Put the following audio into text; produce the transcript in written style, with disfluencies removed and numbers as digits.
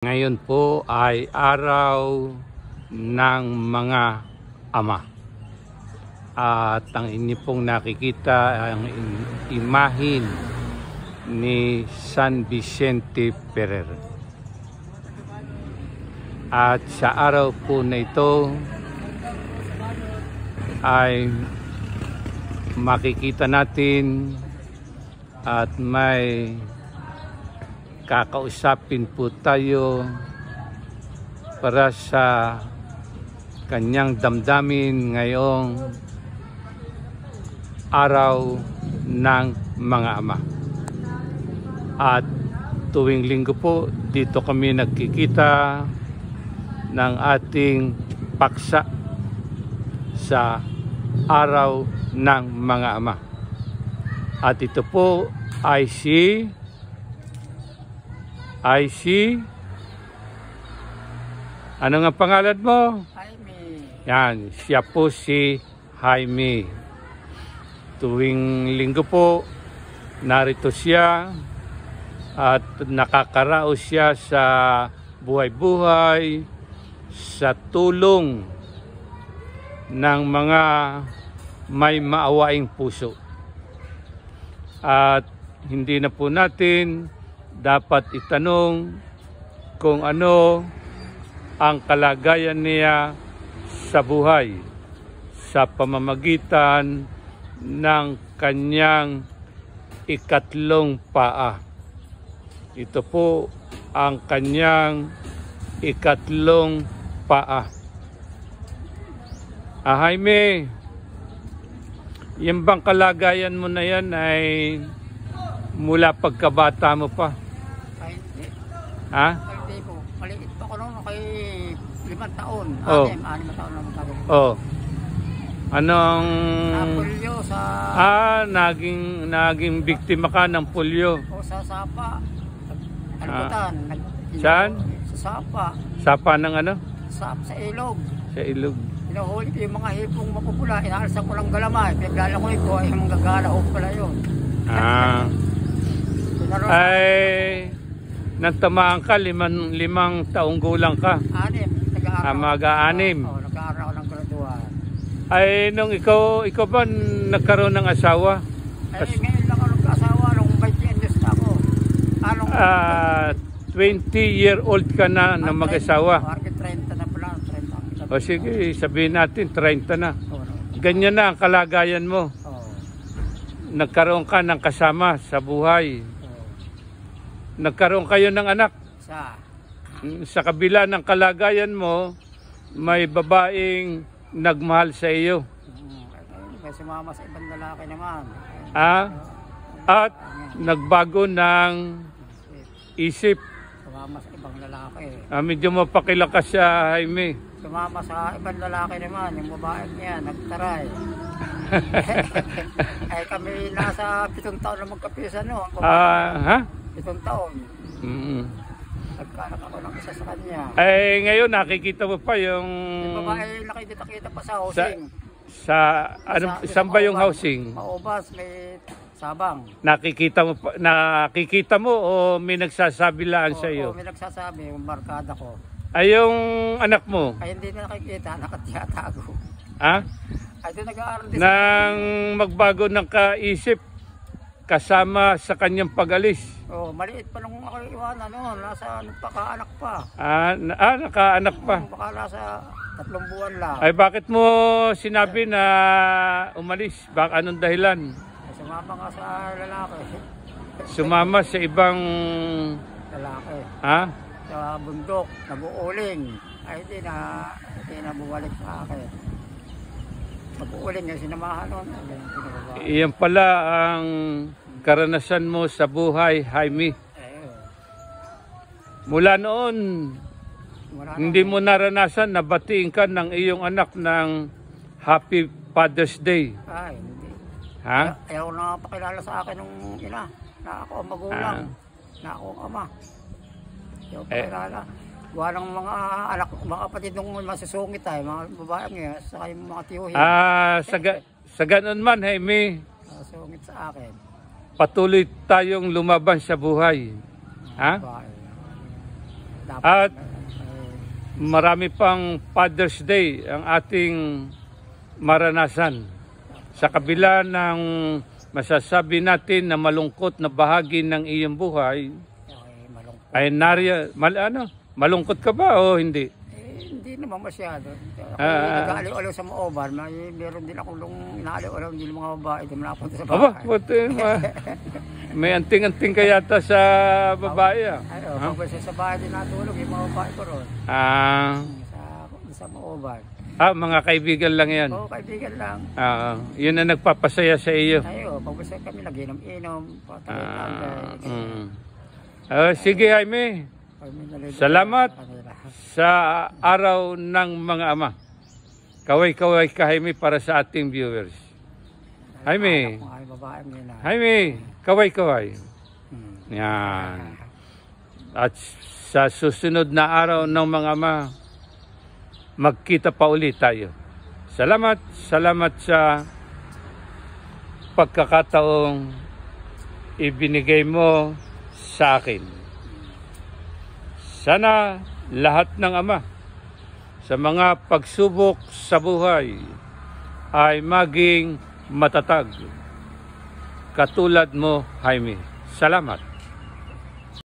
Ngayon po ay araw ng mga ama. At ang inyo pong nakikita ang imahin ni San Vicente Ferrer. At sa araw po na ito ay makikita natin at may kakausapin po tayo para sa kanyang damdamin ngayong araw ng mga ama. At tuwing linggo po dito kami nagkikita ng ating paksa sa araw ng mga ama. At ito po ay si ano nga pangalan mo? Jaime. Yan, siya po si Jaime. Tuwing linggo po narito siya at nakakaraos siya sa buhay-buhay, sa tulong ng mga may maawaing puso. At hindi na po natin dapat itanong kung ano ang kalagayan niya sa buhay sa pamamagitan ng kanyang ikatlong paa. Ito po ang kanyang ikatlong paa. Jaime, yung bang kalagayan mo na yan ay mula pagkabata mo pa? Ay, hindi. Ha? Hindi po. Maliit pa ko noon kay 5 taon. Oh. 6 na taon na magkagaling. Oh. Anong Napulyo sa... naging biktima ka ng pulyo? O sa sapa. Albutan. Saan? Sa sapa. Sapa ng ano? Sa ilog. Sa ilog. Pinuhuli ko yung mga hipong mapupula. Inaalisan ko lang galamay. Pinaglala ko ito ay mga gagalaog pala yun. Ay, nagtamaan ka, limang taong gulang ka. 6. Nag-aaral. Mag-aanim. Oo, nag-aaral ako ng graduan. Ay, nung ikaw ba nagkaroon ng asawa? Ay, ngayon lang ako nagkasawa. Nung 20 anyos na ako. 20-year-old ka na mag-asawa. 30 na pala. 30. O sige, sabihin natin 30 na. Oo. Ganyan na ang kalagayan mo. Oo. Nagkaroon ka ng kasama sa buhay. Nagkaroon kayo ng anak. Sa kabila ng kalagayan mo, may babaeng nagmahal sa iyo. May sumama sa ibang lalaki naman. At nagbago ng isip. Sumama sa ibang lalaki. Medyo mapakilakas siya, Jaime. Sumama sa ibang lalaki naman. Yung babaeng niya, nagtaray. Ay kami nasa 7 taon na magkapisa noon. 7 taon. Nagkanak ako ng isa sa kanya. Ay ngayon nakikita mo pa yung... Yung babae nakikita-kita pa sa housing. Saan ba yung housing? Maubas, may Sabang. Nakikita mo o may nagsasabi lang sa iyo? Oo, may nagsasabi, yung barkada ko. Ay yung anak mo? Ay hindi na nakikita, nakatiyatago. Ay doon nag-aaral din. Nang magbago ng kaisip kasama sa kanyang pag-alis. Maliit pa nung ako iwanan noon, nasa nagpakaanak pa. Nakaanak pa. Baka nasa 3 buwan lang. Ay bakit mo sinabi na umalis? Anong dahilan? Ay, sumama nga sa lalaki. Sumama sa ibang lalaki. Sa bundok, nag-uuling. Ay hindi na bumalik sa akin. Mag-uuling yung sinamahan noon. Iyan pala ang karanasan mo sa buhay, Jaime. Mula noon, hindi mo naranasan na batiin ka ng iyong anak ng Happy Father's Day. Ay, hindi. Ayaw na pakilala sa akin nung ina. Na ako ang magulang. Na ako ang ama. Ayaw pakilala. Gawa ng mga anak, mga kapatid nung masusungit ay, mga babae ngayon, saka yung mga tiyuhin. Sa ganon man, Jaime, sungit sa akin. Patuloy tayong lumaban sa buhay. Ha? Dapat, At marami pang Father's Day ang ating maranasan. Sa kabila ng masasabi natin na malungkot na bahagi ng iyong buhay, malungkot. ay malungkot ka ba o hindi? Hindi naman masyado. Ako nag-aaliw-aliw sa Mooban, meron din akong inaaliw-aliw din mga babae doon napunta sa Aba, bahay. buti, may anting-anting ka yata sa babae. Ay, pag sa bahay din natulog, yung mga babae ko ron. Sa Mooban. Mga kaibigan lang yan. Oo, kaibigan lang. Yun ang nagpapasaya sa iyo. Ay, pag kami nag-inom-inom, sige, Jaime. Salamat sa araw ng mga ama. Kaway-kaway ka, Jaime, para sa ating viewers. Jaime, kaway-kaway. Yan. At sa susunod na araw ng mga ama, magkita pa ulit tayo. Salamat sa pagkakataong ibinigay mo sa akin. Sana lahat ng ama sa mga pagsubok sa buhay ay maging matatag. Katulad mo, Jaime. Salamat.